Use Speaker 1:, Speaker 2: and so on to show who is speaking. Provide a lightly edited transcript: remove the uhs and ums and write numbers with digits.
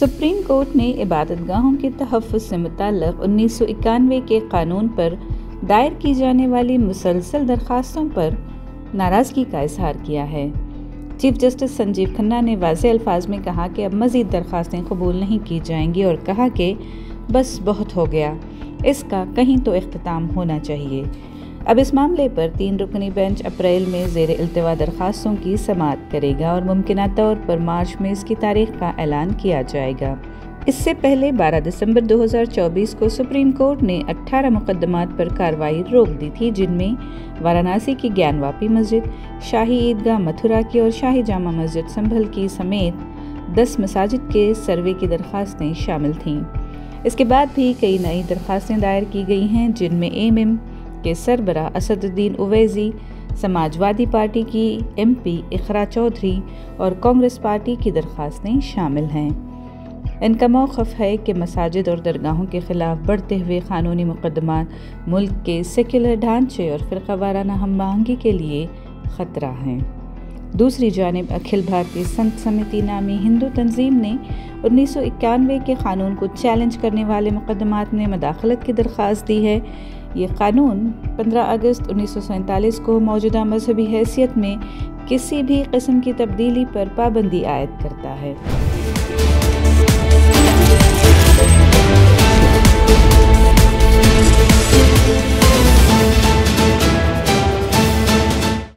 Speaker 1: Supreme court نے عبادت گاہوں کے تحفظ سے متعلق 1991 کے قانون پر دائر کی جانے والی مسلسل درخواستوں پر ناراضگی کا اظہار کیا ہے۔ چیف جسٹس سنجیو کھنہ نے واضح الفاظ میں کہا کہ اب مزید درخواستیں قبول نہیں کی جائیں گی اور کہا کہ بس بہت ہو گیا، اس کا کہیں تو اختتام ہونا چاہیے۔ اب اس معاملے پر 3 رکنی بینچ اپریل میں زیر التوا درخواستوں کی سماعت کرے گا اور ممکنہ طور پر مارچ میں اس کی تاریخ کا اعلان کیا جائے گا۔ اس سے پہلے 12 دسمبر 2024 کو سپریم کورٹ نے 18 مقدمات پر کارروائی روک دی تھی، جن میں وارانسی کی گیان واپی مسجد، شاہی عیدگاہ متھرا کی اور شاہی جامع مسجد سنبھل کی سمیت 10 مساجد کے سروے کی درخواستیں شامل تھیں۔ اس کے بعد بھی کئی نئی درخواستیں دائر کی گئی ہیں، جن میں ایم کے سربراہ اسد الدین اویسی، سماجوادی پارٹی کی MP اقرا چودھری اور کانگریس پارٹی کی درخواستیں شامل ہیں۔ ان کا موقف ہے کہ مساجد اور درگاہوں کے خلاف بڑھتے ہوئے قانونی مقدمات ملک کے سیکولر ڈھانچے اور فرقہ وارانہ ہم آہنگی کے لیے خطرہ ہیں۔ دوسری جانب اکھل بھارتی سنت سمیتی نامی ہندو تنظیم نے 1991 کے قانون کو چیلنج کرنے والے مقدمات میں مداخلت کی درخواست دی ہے۔ یہ قانون 15 اگست 1947 کو موجودہ مذہبی حیثیت میں کسی بھی قسم کی تبدیلی پر پابندی عائد کرتا ہے۔